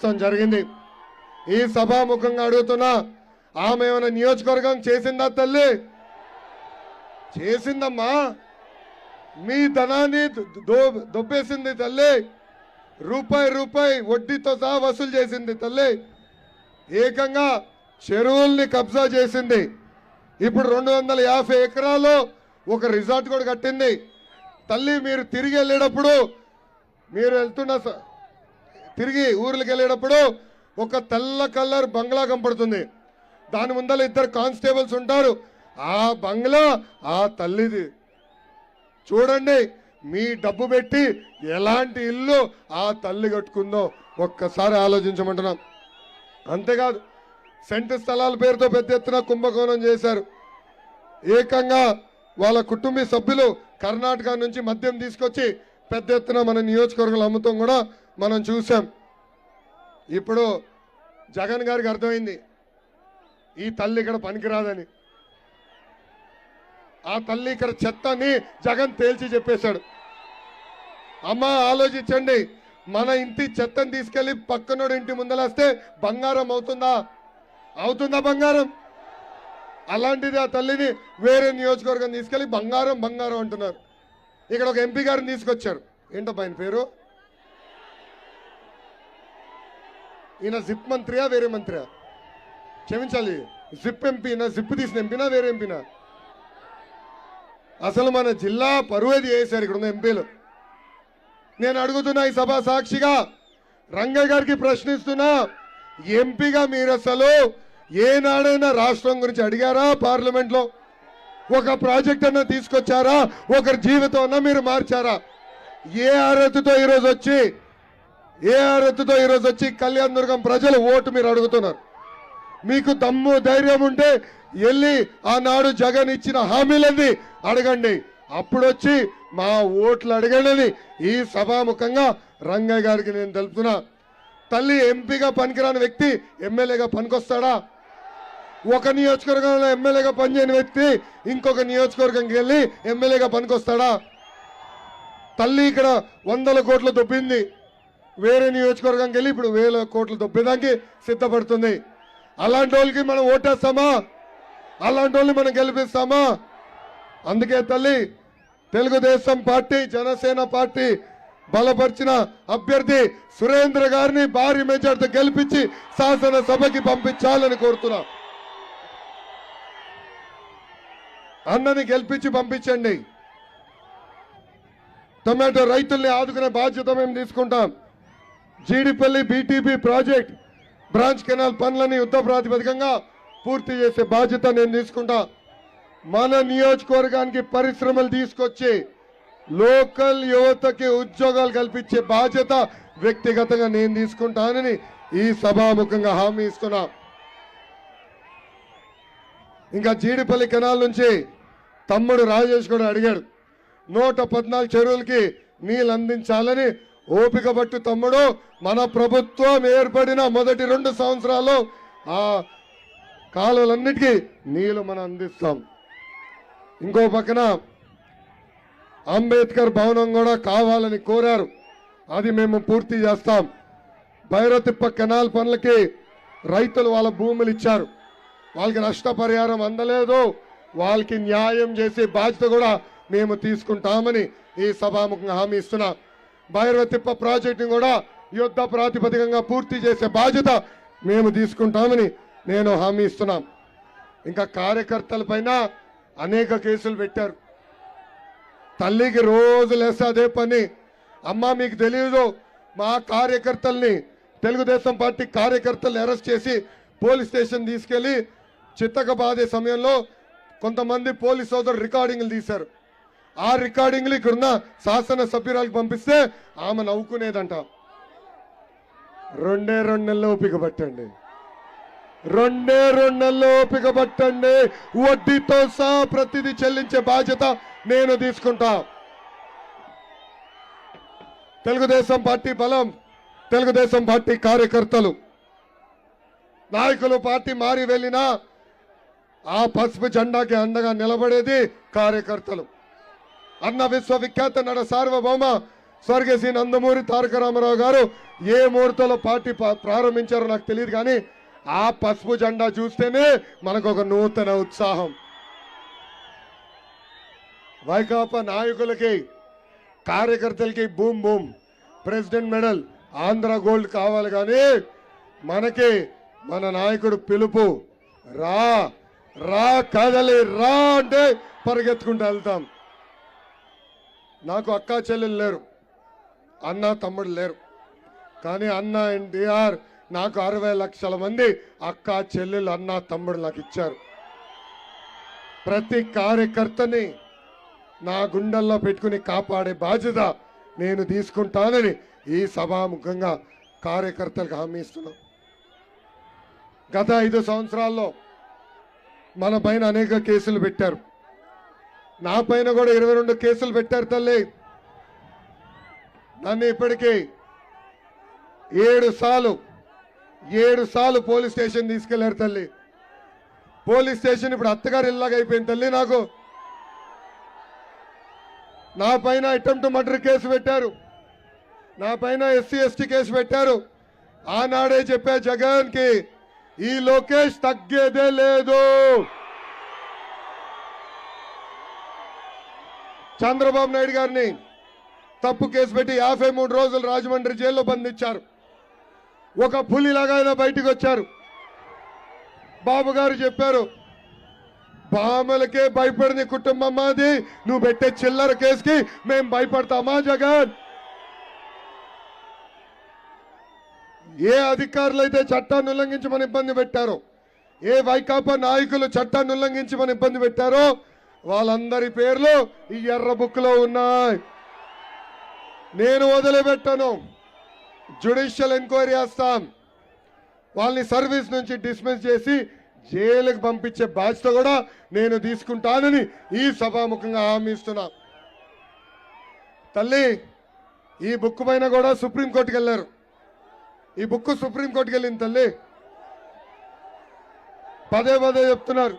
ఆలోచించడం జరిగింది. ఈ సభాముఖంగా అడుగుతున్నా, ఆమె ఏమైనా నియోజకవర్గం చేసిందా తల్లి? చేసిందమ్మా. మీ ధనాన్ని దొబ్బేసింది తల్లి. రూపాయి వడ్డీతో సహా వసూలు చేసింది తల్లి. ఏకంగా చెరువుల్ని కబ్జా చేసింది. ఇప్పుడు 250 ఎకరాలు ఒక రిసార్ట్ కూడా కట్టింది తల్లి. మీరు తిరిగి వెళ్ళేటప్పుడు, మీరు తిరిగి ఊర్లకు వెళ్ళేటప్పుడు ఒక తెల్ల కలర్ బంగ్లా కనపడుతుంది. దాని ముందర 2 కానిస్టేబుల్స్ ఉంటారు. ఆ బంగ్లా ఆ తల్లిది. చూడండి, మీ డబ్బు పెట్టి ఎలాంటి ఇల్లు ఆ తల్లి కట్టుకుందో ఒక్కసారి ఆలోచించమంటున్నాం. అంతేకాదు, సెంటు స్థలాల పేరుతో పెద్ద ఎత్తున కుంభకోణం చేశారు. ఏకంగా వాళ్ళ కుటుంబ సభ్యులు కర్ణాటక నుంచి మద్యం తీసుకొచ్చి పెద్ద ఎత్తున మన నియోజకవర్గంలో అమ్ముతాం కూడా మనం చూసాం. ఇప్పుడు జగన్ గారికి అర్థమైంది ఈ తల్లి ఇక్కడ పనికిరాదని. ఆ తల్లి ఇక్కడ చెత్తని జగన్ తేల్చి చెప్పేశాడు. అమ్మ ఆలోచించండి, మన ఇంటి చెత్తని తీసుకెళ్లి పక్కనోడి ఇంటి ముందలేస్తే బంగారం అవుతుందా? అవుతుందా బంగారం? అలాంటిది ఆ తల్లిని వేరే నియోజకవర్గం తీసుకెళ్లి బంగారం అంటున్నారు. ఇక్కడ ఒక ఎంపీ గారిని తీసుకొచ్చారు. ఏంటో ఆయన పేరు? ఈయన జిప్ మంత్రియా వేరే మంత్రియా? క్షమించాలి, జిప్ ఎంపీనా? జిప్ తీసిన ఎంపీనా వేరే ఎంపీనా? అసలు మన జిల్లా పరువేది చేశారు ఇక్కడ ఉన్న ఎంపీలు. నేను అడుగుతున్నా ఈ సభా సాక్షిగా, రంగయ్య గారికి ప్రశ్నిస్తున్నా, ఎంపీగా మీరు అసలు ఏనాడైనా రాష్ట్రం గురించి అడిగారా? పార్లమెంట్లో ఒక ప్రాజెక్ట్ అన్నా తీసుకొచ్చారా? ఒకరి జీవితం అన్నా మీరు మార్చారా? ఏ అర్హతతో ఈరోజు వచ్చి కళ్యాణ దుర్గం ప్రజలు ఓటు మీరు అడుగుతున్నారు? మీకు దమ్ము ధైర్యం ఉంటే వెళ్ళి ఆనాడు జగన్ ఇచ్చిన హామీలన్నీ అడగండి. అప్పుడు వచ్చి మా ఓట్లు అడగండి. ఈ సభాముఖంగా రంగయ్య గారికి నేను తెలుపుతున్నా. తల్లి ఎంపీగా పనికిరాని వ్యక్తి ఎమ్మెల్యేగా పనికొస్తాడా? ఒక నియోజకవర్గంలో ఎమ్మెల్యేగా పనిచేయని వ్యక్తి ఇంకొక నియోజకవర్గంకి వెళ్ళి ఎమ్మెల్యేగా పనికొస్తాడా? తల్లి ఇక్కడ 100 కోట్లు దొబ్బింది. వేరే నియోజకవర్గంకి వెళ్ళి ఇప్పుడు 1000 కోట్లు దొబ్బేదానికి సిద్ధపడుతుంది. అలాంటి వాళ్ళకి మనం ఓటేస్తామా? అలాంటి వాళ్ళని మనం గెలిపిస్తామా? అందుకే తల్లి, తెలుగుదేశం పార్టీ, జనసేన పార్టీ బలపరిచిన అభ్యర్థి సురేంద్ర గారిని భారీ మెజార్టీతో గెలిపించి శాసనసభకి పంపించాలని కోరుతున్నా. అన్నని గెలిపించి పంపించండి. టొమాటో రైతుల్ని ఆదుకునే బాధ్యత మేము తీసుకుంటాం. Jeedipalli BTP project branch canal పనులని యుద్ధ ప్రాతిపదికంగా పూర్తి చేసే బాధ్యత నేను తీసుకుంటా. మన నియోజకవర్గానికి పరిశ్రమలు తీసుకొచ్చి లోకల్ యువతకి ఉద్యోగాలు కల్పించే బాధ్యత వ్యక్తిగతంగా నేను తీసుకుంటానని ఈ సభాముఖంగా హామీ ఇస్తున్నా. ఇంకా జీడిపల్లి కెనాల్ నుంచి తమ్ముడు రాజేష్ కూడా అడిగాడు, 114 చెరువులకి నీళ్ళు అందించాలని. ఓపిక పట్టు తమ్ముడు, మన ప్రభుత్వం ఏర్పడిన మొదటి 2 సంవత్సరాల్లో ఆ కాలువలన్నిటికీ నీళ్లు మనం అందిస్తాం. ఇంకో పక్కన అంబేద్కర్ భవనం కూడా కావాలని కోరారు, అది మేము పూర్తి చేస్తాం. భైరతిప్ప కెనాల్ పనులకి రైతులు వాళ్ళ భూములు ఇచ్చారు, వాళ్ళకి నష్టపరిహారం అందలేదు, వాళ్ళకి న్యాయం చేసే బాధ్యత కూడా మేము తీసుకుంటామని ఈ సభాముఖంగా హామీ ఇస్తున్నా. భైరతిప్ప ప్రాజెక్టుని కూడా యుద్ధ ప్రాతిపదికంగా పూర్తి చేసే బాధ్యత మేము తీసుకుంటామని నేను హామీ ఇస్తున్నాం. ఇంకా కార్యకర్తల పైన అనేక కేసులు పెట్టారు. తల్లికి రోజు లేస్తే అదే పని. అమ్మ మీకు తెలియదు, మా కార్యకర్తల్ని, తెలుగుదేశం పార్టీ కార్యకర్తల్ని అరెస్ట్ చేసి పోలీస్ స్టేషన్ తీసుకెళ్లి చిత్తక బాధే సమయంలో కొంతమంది పోలీస్ సోదరులు రికార్డింగ్లు తీశారు. ఆ రికార్డింగ్లు ఇక్కడున్న శాసన సభ్యురాలకు పంపిస్తే ఆమె నవ్వుకునేదంట. 2 నెలలు ఓపిక పట్టండి, 2 నెలలు ఓపిక పట్టండి. వడ్డీతో సహా ప్రతిదీ చెల్లించే బాధ్యత నేను తీసుకుంటా. తెలుగుదేశం పార్టీ బలం, తెలుగుదేశం పార్టీ కార్యకర్తలు, నాయకులు పార్టీ మారి వెళ్ళినా ఆ పసుపు జెండాకి అండగా నిలబడేది కార్యకర్తలు. అన్న విశ్వవిఖ్యాత నడ సార్వభౌమ స్వర్గశ్రీ నందమూరి తారక రామారావు గారు ఏ ముహూర్తంలో పార్టీ ప్రారంభించారో నాకు తెలియదు, కానీ ఆ పసుపు జెండా చూస్తేనే మనకు ఒక నూతన ఉత్సాహం. వైకాపా నాయకులకి కార్యకర్తలకి boom boom president medal Andhra gold కావాలి, కానీ మనకి మన నాయకుడు పిలుపు రా రా కదలి రా అంటే పరిగెత్తుకుంటూ వెళ్తాం. నాకు అక్కా చెల్లెలు లేరు, అన్న తమ్ముడు లేరు, కానీ అన్న ఎన్టీఆర్ నాకు 60 లక్షల మంది అక్క చెల్లెలు అన్న తమ్ముడు నాకు ఇచ్చారు. ప్రతి కార్యకర్తని నా గుండెల్లో పెట్టుకుని కాపాడే బాధ్యత నేను తీసుకుంటానని ఈ సభాముఖంగా కార్యకర్తలకు హామీ ఇస్తున్నాం. గత 5 సంవత్సరాల్లో మన పైన అనేక కేసులు పెట్టారు, నా పైన కూడా 22 కేసులు పెట్టారు తల్లి. నన్ను ఇప్పటికీ 7 సార్లు పోలీస్ స్టేషన్ తీసుకెళ్లారు తల్లి. పోలీస్ స్టేషన్ ఇప్పుడు అత్తగారు ఇల్లాగా అయిపోయింది తల్లి. నాకు నా పైన అటెంప్ట్ మర్డర్ కేసు పెట్టారు, నా పైన SC ST కేసు పెట్టారు. ఆనాడే చెప్పా జగన్ కి ఈ లోకేష్ తగ్గేదే లేదు. చంద్రబాబు నాయుడు గారిని తప్పు కేసు పెట్టి 53 రోజులు రాజమండ్రి జైల్లో బంధించారు. ఒక పులిలాగా ఆయన బయటికి వచ్చారు. బాబు గారు చెప్పారు, బామలకే భయపడిన కుటుంబం మాది, నువ్వు పెట్టే చిల్లర కేసుకి మేము భయపడతామా జగన్? ఏ అధికారులు అయితే చట్టాన్ని ఉల్లంఘించమని ఇబ్బంది పెట్టారో, ఏ వైకాపా నాయకులు చట్టాన్ని ఉల్లంఘించమని ఇబ్బంది పెట్టారో వాళ్ళందరి పేర్లు ఈ ఎర్ర బుక్లో ఉన్నాయి. నేను వదిలిపెట్టను, జ్యుడిషియల్ ఎంక్వైరీ చేస్తాం. వాళ్ళని సర్వీస్ నుంచి డిస్మిస్ చేసి జైలుకు పంపించే బాధ్యత కూడా నేను తీసుకుంటానని ఈ సభాముఖంగా హామీ ఇస్తున్నా. తల్లి, ఈ బుక్ పైన కూడా సుప్రీంకోర్టుకి వెళ్ళారు. ఈ బుక్ సుప్రీంకోర్టుకి వెళ్ళింది తల్లి. పదే చెప్తున్నారు,